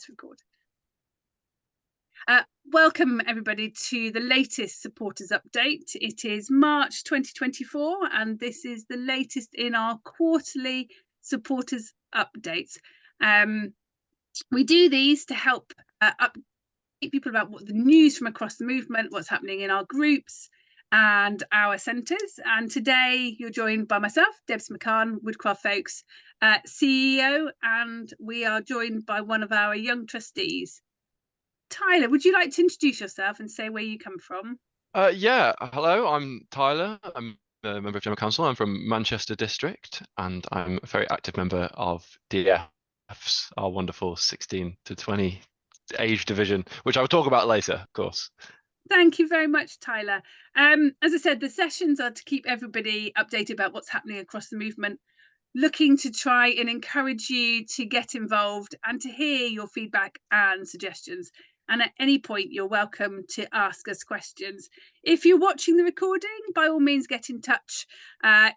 Let's record. Welcome everybody to the latest supporters update. It is March 2024 and this is the latest in our quarterly supporters updates. We do these to help update people about what the news from across the movement, what's happening in our groups and our centres. And today you're joined by myself, Debs McCann, Woodcraft Folk's CEO, and we are joined by one of our young trustees. Tyler, would you like to introduce yourself and say where you come from? Yeah, hello, I'm Tyler. I'm a member of General Council. I'm from Manchester District and I'm a very active member of DFs, our wonderful 16 to 20 age division, which I will talk about later, of course. Thank you very much, Tyler. As I said, the sessions are to keep everybody updated about what's happening across the movement, looking to try and encourage you to get involved and to hear your feedback and suggestions. And at any point, you're welcome to ask us questions. If you're watching the recording, by all means, get in touch,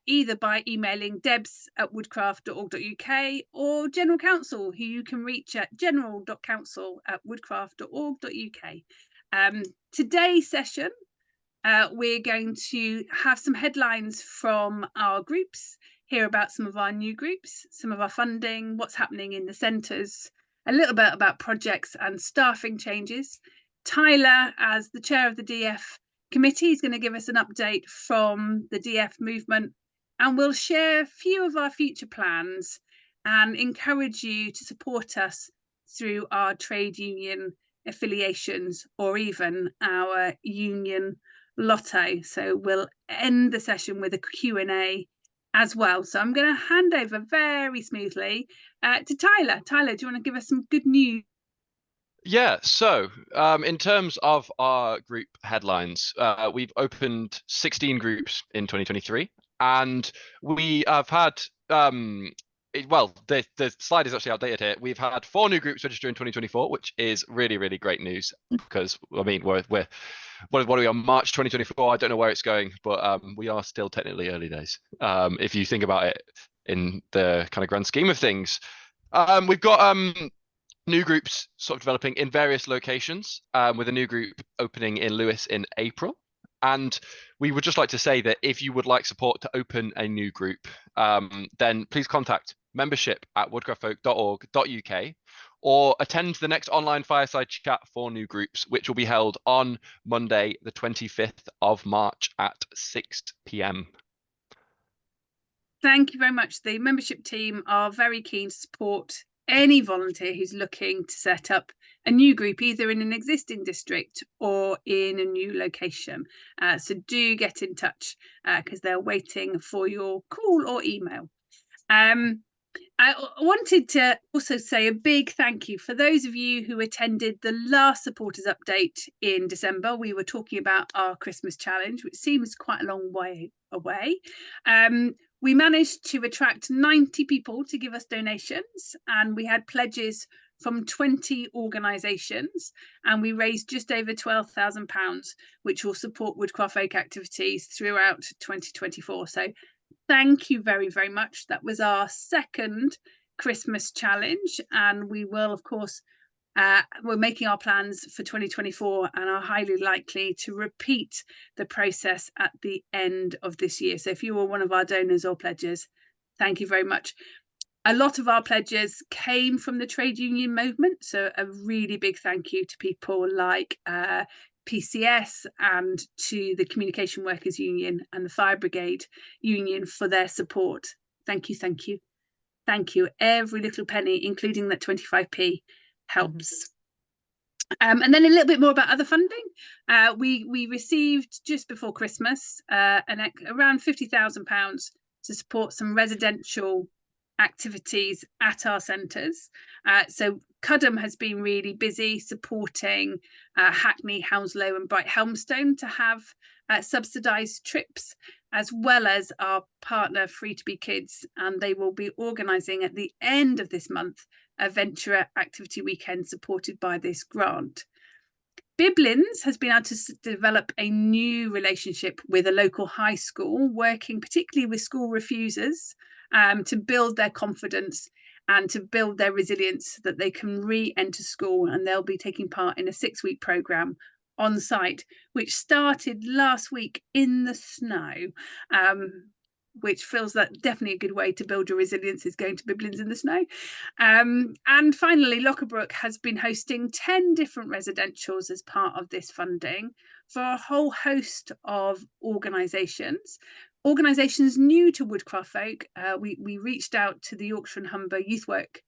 either by emailing debs@woodcraft.org.uk or General Counsel, who you can reach at general.counsel@woodcraft.org.uk. Today's session, we're going to have some headlines from our groups, hear about some of our new groups, some of our funding, what's happening in the centres, a little bit about projects and staffing changes. Tyler, as the chair of the DF committee, is going to give us an update from the DF movement, and we'll share a few of our future plans and encourage you to support us through our trade union affiliations or even our union lotto. So we'll end the session with a Q&A as well. So I'm going to hand over very smoothly to Tyler. Tyler, do you want to give us some good news? Yeah, so in terms of our group headlines, we've opened 16 groups in 2023 and we have had well, the slide is actually outdated here. We've had 4 new groups register in 2024, which is really, really great news because, I mean, we're what are we on March 2024? I don't know where it's going, but we are still technically early days. If you think about it in the kind of grand scheme of things, we've got new groups sort of developing in various locations, with a new group opening in Lewes in April. And we would just like to say that if you would like support to open a new group, then please contact membership@woodcraftfolk.org.uk or attend the next online fireside chat for new groups, which will be held on Monday, the 25th of March at 6 p.m. Thank you very much. The membership team are very keen to support any volunteer who's looking to set up a new group, either in an existing district or in a new location. So do get in touch because they're waiting for your call or email. I wanted to also say a big thank you for those of you who attended the last supporters update in December. We were talking about our Christmas challenge, which seems quite a long way away. We managed to attract 90 people to give us donations, and we had pledges from 20 organisations, and we raised just over £12,000, which will support Woodcraft Folk activities throughout 2024. So thank you very, very much. That was our second Christmas challenge, and we will, of course, we're making our plans for 2024 and are highly likely to repeat the process at the end of this year. So if you were one of our donors or pledges, thank you very much. A lot of our pledges came from the trade union movement, so a really big thank you to people like PCS and to the Communication Workers Union and the Fire Brigade Union for their support. Thank you, thank you, thank you. Every little penny, including that 25p, helps. And then a little bit more about other funding. We received just before Christmas around £50,000 to support some residential activities at our centres. So Cudham has been really busy supporting Hackney, Hounslow and Brighthelmstone to have subsidised trips, as well as our partner Free to Be Kids, and they will be organising at the end of this month a venture activity weekend supported by this grant. Biblins has been able to develop a new relationship with a local high school, working particularly with school refusers to build their confidence and to build their resilience so that they can re-enter school, and they'll be taking part in a 6-week programme on site, which started last week in the snow. Which feels that definitely a good way to build your resilience is going to Biblins in the snow. And finally, Lockerbrook has been hosting 10 different residentials as part of this funding for a whole host of organisations. Organisations new to Woodcraft Folk. We reached out to the Yorkshire and Humber Youth Work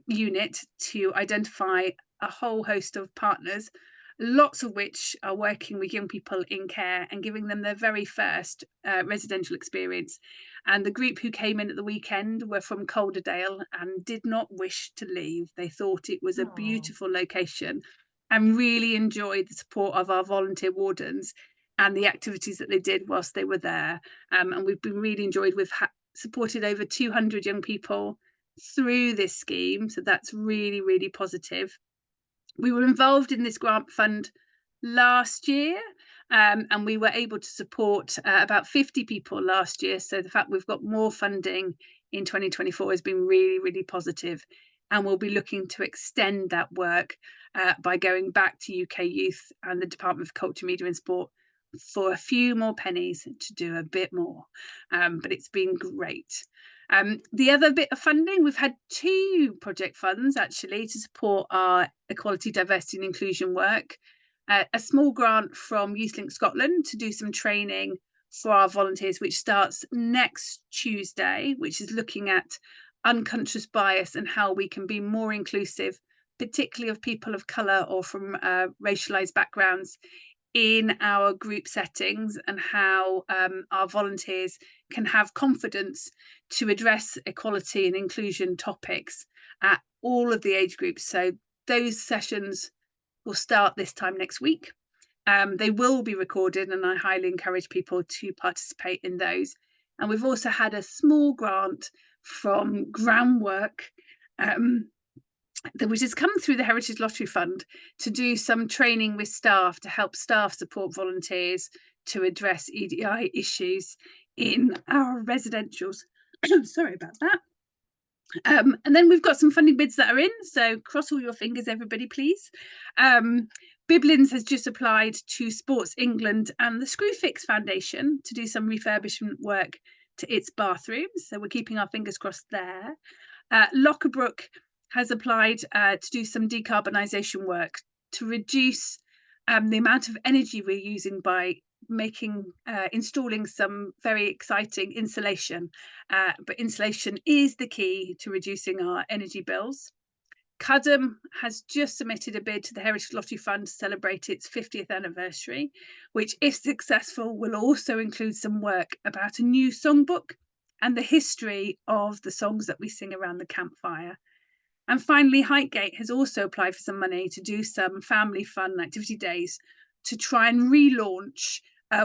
unit to identify a whole host of partners, lots of which are working with young people in care and giving them their very first residential experience. And the group who came in at the weekend were from Calderdale and did not wish to leave. They thought it was a beautiful location and really enjoyed the support of our volunteer wardens and the activities that they did whilst they were there. And we've been really enjoyed. We've supported over 200 young people through this scheme, so that's really, really positive. We were involved in this grant fund last year, and we were able to support about 50 people last year. So the fact we've got more funding in 2024 has been really, really positive, and we'll be looking to extend that work by going back to UK Youth and the Department of Culture, Media and Sport for a few more pennies to do a bit more. But it's been great. The other bit of funding, we've had 2 project funds actually to support our equality, diversity and inclusion work. A small grant from YouthLink Scotland to do some training for our volunteers, which starts next Tuesday, which is looking at unconscious bias and how we can be more inclusive, particularly of people of colour or from racialised backgrounds in our group settings, and how our volunteers can have confidence to address equality and inclusion topics at all of the age groups. So those sessions will start this time next week. They will be recorded, and I highly encourage people to participate in those. And we've also had a small grant from Groundwork, which has come through the Heritage Lottery Fund, to do some training with staff to help staff support volunteers to address EDI issues in our residentials. Sorry about that. And then we've got some funding bids that are in, so cross all your fingers, everybody, please. Biblins has just applied to Sports England and the Screwfix Foundation to do some refurbishment work to its bathrooms, so we're keeping our fingers crossed there. Lockerbrook has applied to do some decarbonisation work to reduce the amount of energy we're using by installing some very exciting insulation. But insulation is the key to reducing our energy bills. Cudham has just submitted a bid to the Heritage Lottery Fund to celebrate its 50th anniversary, which, if successful, will also include some work about a new songbook and the history of the songs that we sing around the campfire. And finally, Highgate has also applied for some money to do some family fun activity days to try and relaunch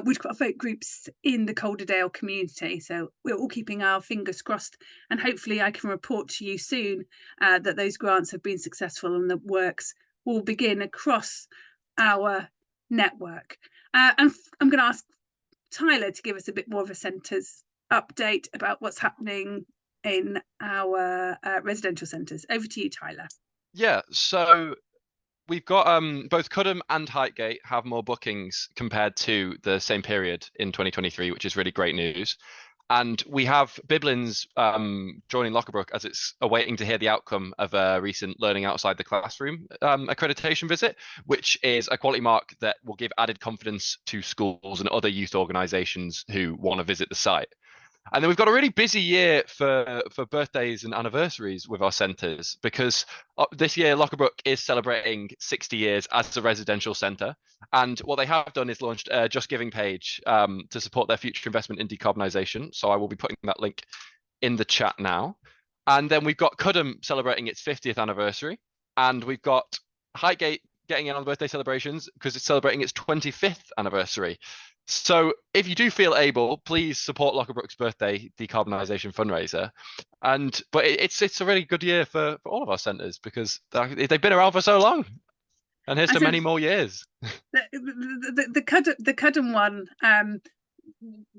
Woodcraft Folk groups in the Calderdale community. So we're all keeping our fingers crossed, and hopefully I can report to you soon that those grants have been successful and the works will begin across our network. And I'm going to ask Tyler to give us a bit more of a centres update about what's happening in our residential centres. Over to you, Tyler. Yeah, so we've got both Cudham and Highgate have more bookings compared to the same period in 2023, which is really great news. And we have Biblins joining Lockerbrook as it's awaiting to hear the outcome of a recent Learning Outside the Classroom accreditation visit, which is a quality mark that will give added confidence to schools and other youth organisations who want to visit the site. And then we've got a really busy year for birthdays and anniversaries with our centres, because this year Lockerbrook is celebrating 60 years as a residential centre. And what they have done is launched a Just Giving page to support their future investment in decarbonisation. So I will be putting that link in the chat now. And then we've got Cudham celebrating its 50th anniversary. And we've got Highgate getting in on the birthday celebrations because it's celebrating its 25th anniversary. So if you do feel able, please support Lockerbrook's birthday decarbonisation fundraiser. But it's a really good year for all of our centres because they've been around for so long. And here's to many more years. The Cudham one,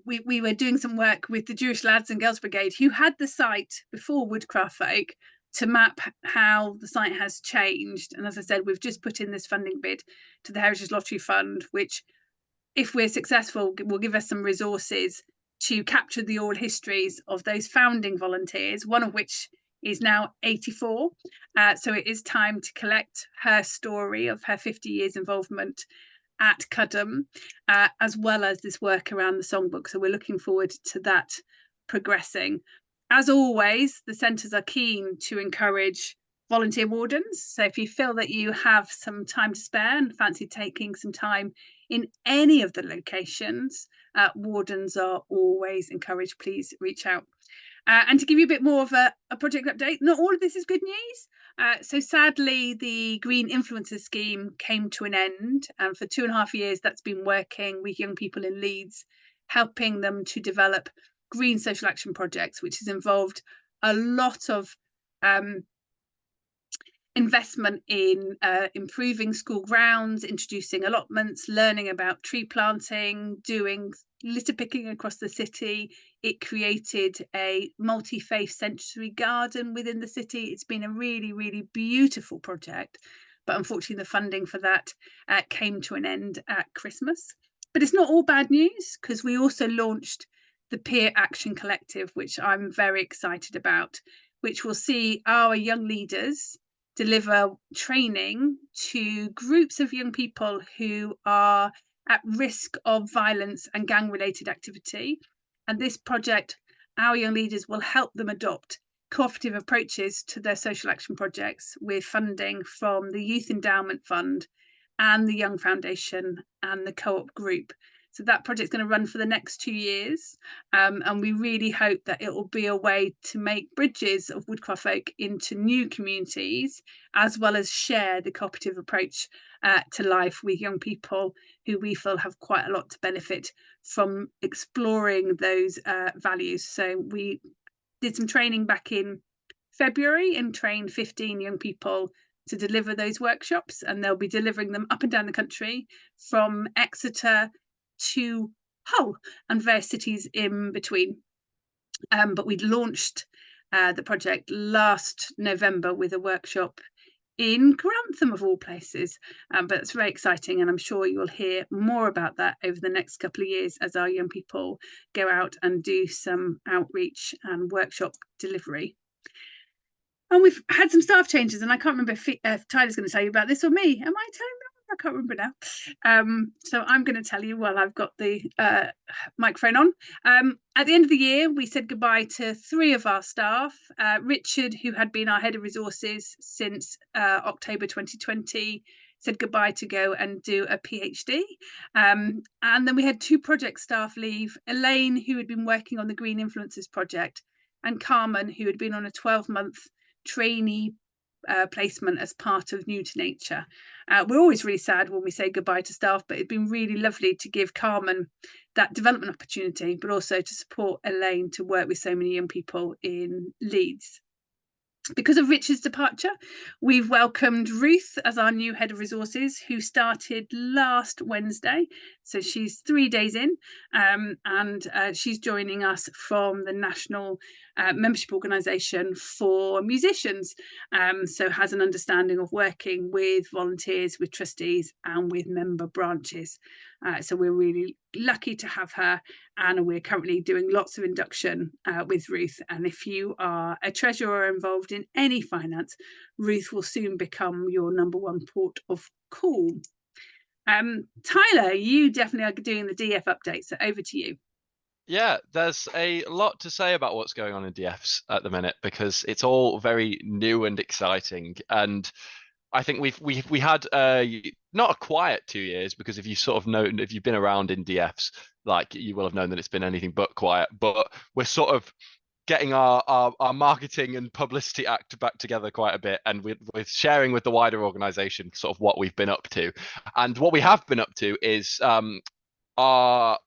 we were doing some work with the Jewish Lads and Girls Brigade, who had the site before Woodcraft Folk, to map how the site has changed. And as I said, we've just put in this funding bid to the Heritage Lottery Fund, which, if we're successful, will give us some resources to capture the oral histories of those founding volunteers, one of which is now 84. So it is time to collect her story of her 50 years involvement at Cudham, as well as this work around the songbook. So we're looking forward to that progressing. As always, the centres are keen to encourage volunteer wardens. So if you feel that you have some time to spare and fancy taking some time in any of the locations, wardens are always encouraged. Please reach out. And to give you a bit more of a project update, not all of this is good news. So sadly, the Green Influencers Scheme came to an end. And for 2.5 years, that's been working with young people in Leeds, helping them to develop green social action projects, which has involved a lot of investment in improving school grounds, introducing allotments, learning about tree planting, doing litter picking across the city. It created a multi-faith sensory garden within the city. It's been a really, really beautiful project, but unfortunately the funding for that came to an end at Christmas. But it's not all bad news, because we also launched the Peer Action Collective, which I'm very excited about, which will see our young leaders deliver training to groups of young people who are at risk of violence and gang-related activity. And this project, our young leaders will help them adopt cooperative approaches to their social action projects, with funding from the Youth Endowment Fund and the Young Foundation and the Co-op Group. So that project's going to run for the next 2 years, and we really hope that it will be a way to make bridges of Woodcraft Folk into new communities, as well as share the cooperative approach to life with young people who we feel have quite a lot to benefit from exploring those values. So we did some training back in February and trained 15 young people to deliver those workshops, and they'll be delivering them up and down the country, from Exeter to Hull and various cities in between. But we launched the project last November with a workshop in Grantham, of all places. But it's very exciting, and I'm sure you will hear more about that over the next couple of years as our young people go out and do some outreach and workshop delivery. And we've had some staff changes, and I can't remember if Tyler's going to tell you about this or me. Am I telling them? I can't remember now. So I'm going to tell you while I've got the microphone on. At the end of the year, we said goodbye to 3 of our staff. Richard, who had been our head of resources since October 2020, said goodbye to go and do a PhD. And then we had 2 project staff leave: Elaine, who had been working on the Green Influencers project, and Carmen, who had been on a 12-month trainee placement as part of New to Nature. We're always really sad when we say goodbye to staff, but it'd been really lovely to give Carmen that development opportunity, but also to support Elaine to work with so many young people in Leeds. Because of Richard's departure, we've welcomed Ruth as our new head of resources, who started last Wednesday. So she's 3 days in, and she's joining us from the National Membership Organisation for Musicians. So has an understanding of working with volunteers, with trustees, and with member branches. So we're really lucky to have her, and we're currently doing lots of induction with Ruth. And if you are a treasurer involved in any finance, Ruth will soon become your #1 port of call. Tyler, you definitely are doing the DF update, so over to you. Yeah, there's a lot to say about what's going on in DFs at the minute, because it's all very new and exciting. And I think we had not a quiet 2 years, because if you sort of know, if you've been around in DFs, like, you will have known that it's been anything but quiet. But we're sort of getting our marketing and publicity act back together quite a bit, and with sharing with the wider organization sort of what we've been up to. And what we have been up to is our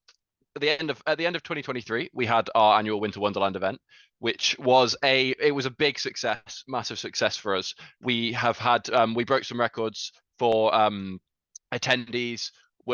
at the end of 2023, we had our annual Winter Wonderland event, which was a big success, massive success for us. We have had we broke some records for attendees.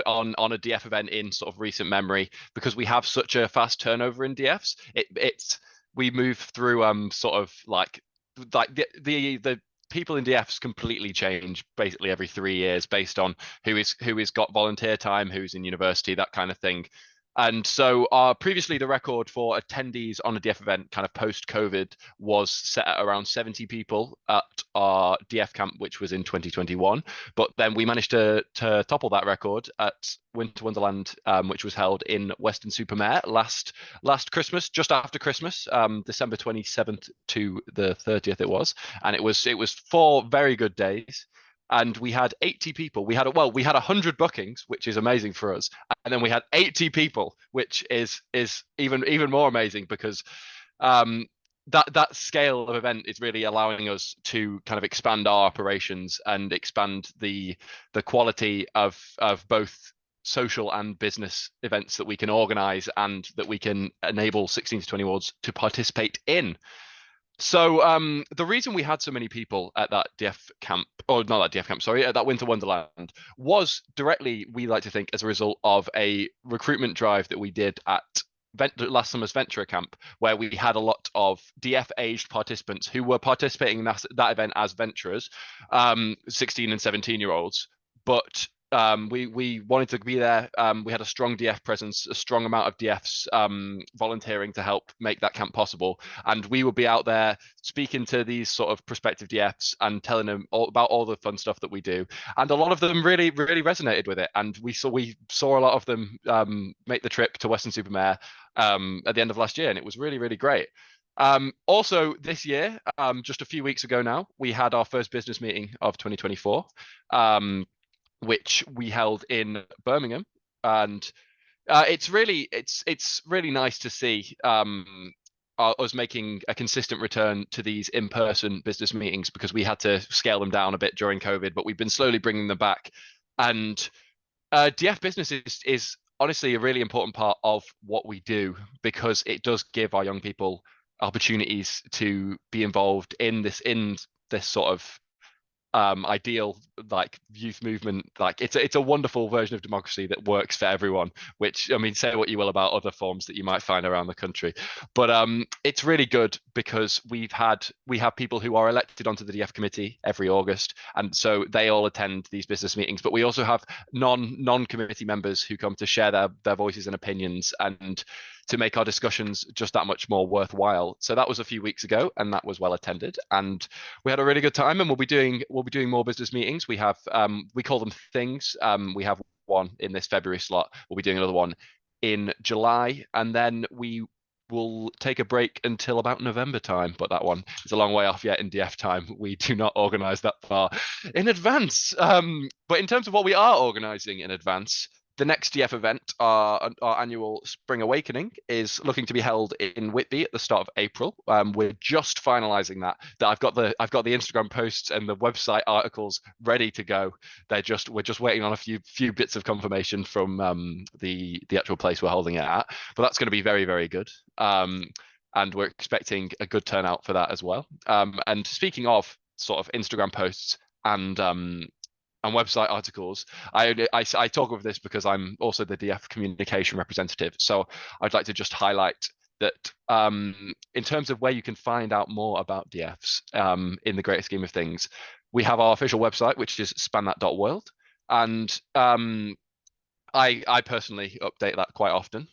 on a DF event in sort of recent memory, because we have such a fast turnover in DFs. It's we move through sort of like the people in DFs completely change basically every 3 years based on who is got volunteer time, who's in university, that kind of thing. And so previously the record for attendees on a DF event kind of post-COVID was set at around 70 people at our DF camp, which was in 2021. But then we managed to topple that record at Winter Wonderland, which was held in Weston-super-Mare last Christmas, just after Christmas, December 27th to the 30th it was. And it was 4 very good days. And we had 80 people. We had 100 bookings, which is amazing for us, and then we had 80 people, which is even more amazing, because that scale of event is really allowing us to kind of expand our operations and expand the quality of both social and business events that we can organize and that we can enable 16 to 20 wards to participate in. So the reason we had so many people at that DF camp, or not that DF camp, sorry, at that Winter Wonderland, was directly, we like to think, as a result of a recruitment drive that we did at last summer's Ventura camp, where we had a lot of DF-aged participants who were participating in that event as Venturers, 16 and 17-year-olds, but we wanted to be there. We had a strong DF presence, a strong amount of DFs volunteering to help make that camp possible. And we would be out there speaking to these sort of prospective DFs and telling them about all the fun stuff that we do. And a lot of them really, really resonated with it. And we saw a lot of them make the trip to Weston-super-Mare at the end of last year. And it was really, really great. Also this year, just a few weeks ago now, we had our first business meeting of 2024. Which we held in Birmingham, and it's really nice to see us making a consistent return to these in-person business meetings, because we had to scale them down a bit during COVID, but we've been slowly bringing them back. And DF business is honestly a really important part of what we do, because it does give our young people opportunities to be involved in this sort of ideal like youth movement. Like it's a wonderful version of democracy that works for everyone, which, I mean, say what you will about other forms that you might find around the country, but it's really good because we have people who are elected onto the DF committee every August, and so they all attend these business meetings. But we also have non-committee members who come to share their voices and opinions, and to make our discussions just that much more worthwhile. So that was a few weeks ago, and that was well attended, and we had a really good time. And we'll be doing more business meetings. We have we call them things. We have one in this February slot. We'll be doing another one in July, and then we will take a break until about November time. But that one is a long way off yet in DF time. We do not organise that far in advance. But in terms of what we are organising in advance, the next DF event, our annual Spring Awakening, is looking to be held in Whitby at the start of April. We're just finalising that. I've got the Instagram posts and the website articles ready to go. We're just waiting on a few bits of confirmation from the actual place we're holding it at. But that's going to be very, very good. And we're expecting a good turnout for that as well. And speaking of sort of Instagram posts and website articles, I talk of this because I'm also the DF communication representative. So I'd like to just highlight that in terms of where you can find out more about DFs in the greater scheme of things, we have our official website, which is spanthat.world. And I personally update that quite often.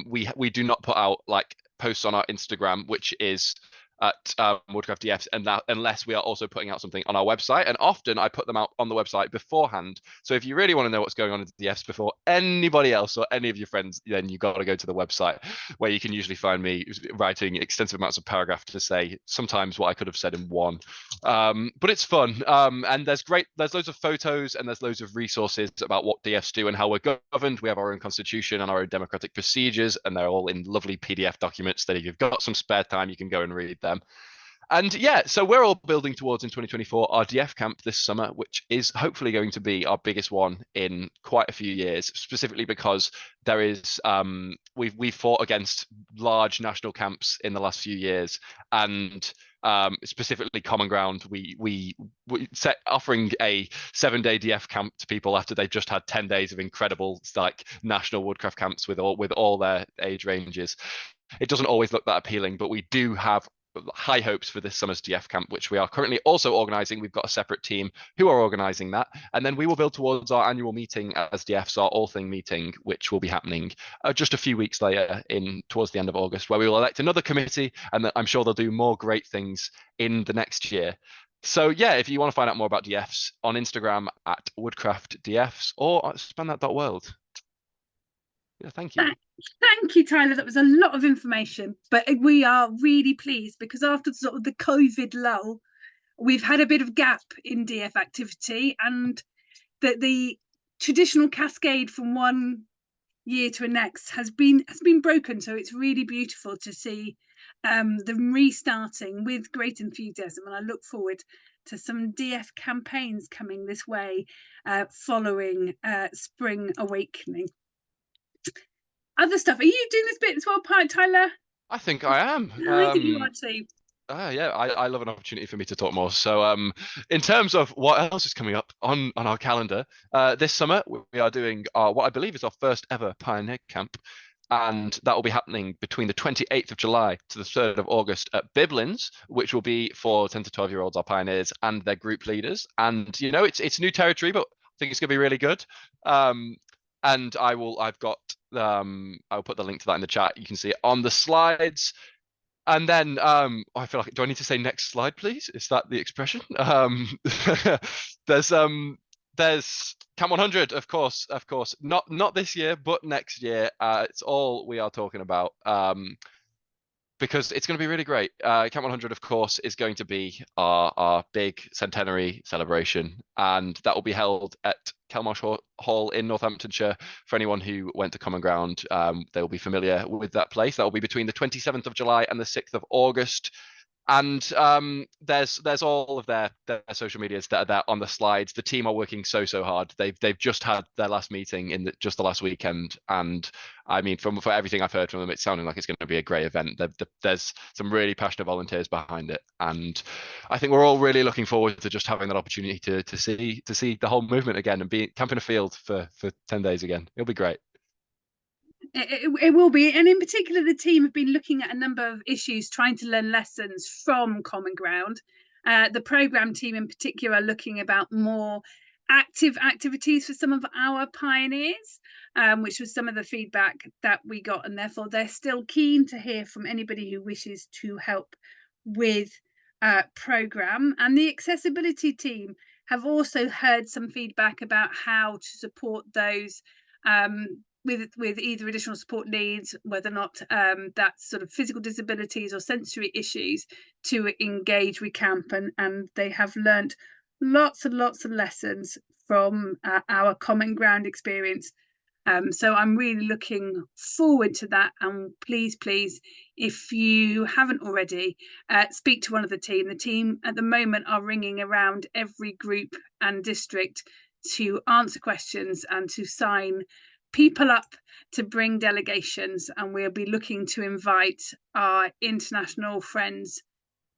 We do not put out like posts on our Instagram, which is at Woodcraft DFs, and that unless we are also putting out something on our website. And often I put them out on the website beforehand. So if you really want to know what's going on in the DFs before anybody else or any of your friends, then you've got to go to the website, where you can usually find me writing extensive amounts of paragraph to say sometimes what I could have said in one. But it's fun. And there's loads of photos, and there's loads of resources about what DFs do and how we're governed. We have our own constitution and our own democratic procedures, and they're all in lovely PDF documents that if you've got some spare time, you can go and read them. And yeah, so we're all building towards in 2024 our DF camp this summer, which is hopefully going to be our biggest one in quite a few years, specifically because there is we've fought against large national camps in the last few years, and specifically Common Ground. We set offering a 7-day DF camp to people after they've just had 10 days of incredible like national woodcraft camps with all their age ranges. It doesn't always look that appealing, but we do have high hopes for this summer's DF camp, which we are currently also organising. We've got a separate team who are organising that, and then we will build towards our annual meeting as DFs, our all thing meeting, which will be happening just a few weeks later, towards the end of August, where we will elect another committee, and I'm sure they'll do more great things in the next year. So yeah, if you want to find out more about DFs, on Instagram at Woodcraft DFs or spanthat.world. Yeah, thank you. Thank you, Tyler. That was a lot of information, but we are really pleased because after sort of the COVID lull, we've had a bit of gap in DF activity, and that the traditional cascade from one year to the next has been broken. So it's really beautiful to see them restarting with great enthusiasm, and I look forward to some DF campaigns coming this way following Spring Awakening. Other stuff. Are you doing this bit as well, Tyler? I think I am. I think you are too. Yeah, I love an opportunity for me to talk more. So, in terms of what else is coming up on our calendar, this summer we are doing what I believe is our first ever Pioneer Camp, and that will be happening between the 28th of July to the 3rd of August at Biblin's, which will be for 10 to 12-year-olds, our pioneers and their group leaders. And it's new territory, but I think it's going to be really good. And I'll put the link to that in the chat. You can see it on the slides. And then I feel like, do I need to say next slide, please? Is that the expression? There's Camp 100, of course. Not this year, but next year. It's all we are talking about. Because it's going to be really great. Camp 100, of course, is going to be our big centenary celebration, and that will be held at Kelmarsh Hall in Northamptonshire. For anyone who went to Common Ground, they will be familiar with that place. That will be between the 27th of July and the 6th of August. And there's all of their social medias that are there on the slides. The team are working so hard. They've just had their last meeting in just the last weekend, and I mean, for everything I've heard from them, it's sounding like it's going to be a great event. There's some really passionate volunteers behind it, and I think we're all really looking forward to just having that opportunity to see the whole movement again and be camping a field for 10 days again. It'll be great. It will be, and in particular the team have been looking at a number of issues, trying to learn lessons from Common Ground. The programme team in particular are looking about more active activities for some of our pioneers, which was some of the feedback that we got, and therefore they're still keen to hear from anybody who wishes to help with programme. And the accessibility team have also heard some feedback about how to support those with either additional support needs, whether or not that's sort of physical disabilities or sensory issues, to engage with camp, and they have learnt lots and lots of lessons from our Common Ground experience. So I'm really looking forward to that, and please, if you haven't already, speak to one of the team. The team at the moment are ringing around every group and district to answer questions and to sign people up to bring delegations, and we'll be looking to invite our international friends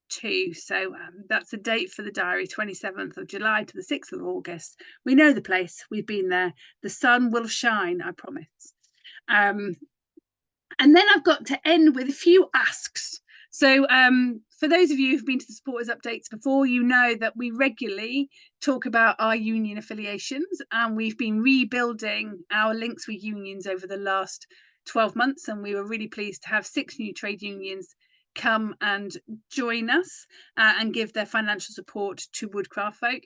too. So that's the date for the diary, 27th of July to the 6th of August. We know the place, we've been there. The sun will shine, I promise. And then I've got to end with a few asks. So for those of you who've been to the supporters updates before, you know that we regularly talk about our union affiliations, and we've been rebuilding our links with unions over the last 12 months, and we were really pleased to have 6 new trade unions come and join us and give their financial support to Woodcraft Folk,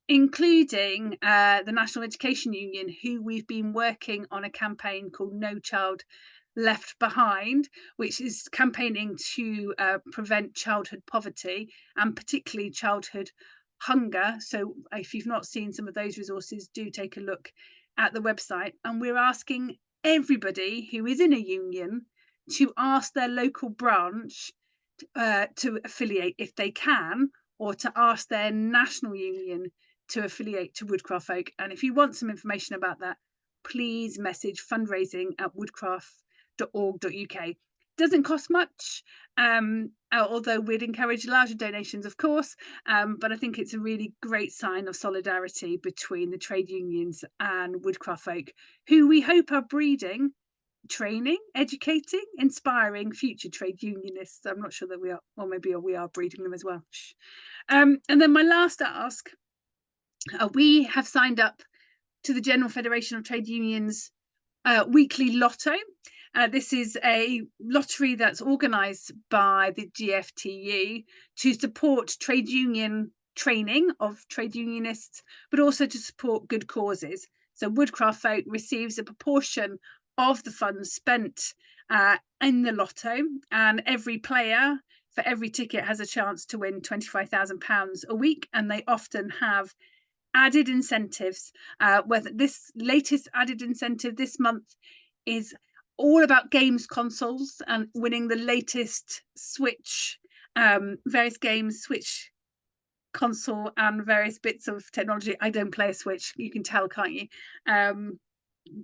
including the National Education Union, who we've been working on a campaign called No Child Left Behind, which is campaigning to prevent childhood poverty and particularly childhood hunger. So if you've not seen some of those resources, do take a look at the website. And we're asking everybody who is in a union to ask their local branch to affiliate if they can, or to ask their national union to affiliate to Woodcraft Folk. And if you want some information about that, please message fundraising@woodcraft.org.uk. doesn't cost much, although we'd encourage larger donations, of course. But I think it's a really great sign of solidarity between the trade unions and Woodcraft Folk, who we hope are breeding, training, educating, inspiring future trade unionists. I'm not sure that we are, or maybe we are breeding them as well. And then my last ask, we have signed up to the General Federation of Trade Unions weekly lotto. This is a lottery that's organised by the GFTU to support trade union training of trade unionists, but also to support good causes. So Woodcraft Folk receives a proportion of the funds spent in the lotto, and every player for every ticket has a chance to win £25,000 a week, and they often have added incentives. Whether this latest added incentive this month is all about games consoles and winning the latest Switch, various games, Switch console, and various bits of technology. I don't play a Switch, you can tell, can't you?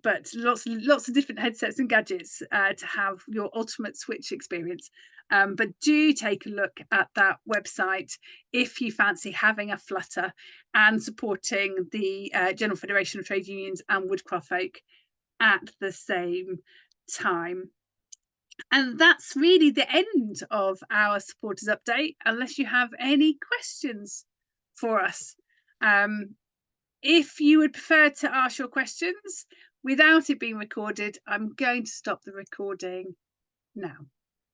But lots of different headsets and gadgets to have your ultimate Switch experience. But do take a look at that website if you fancy having a flutter and supporting the General Federation of Trade Unions and Woodcraft Folk at the same time. And that's really the end of our supporters update, unless you have any questions for us. If you would prefer to ask your questions without it being recorded, I'm going to stop the recording now.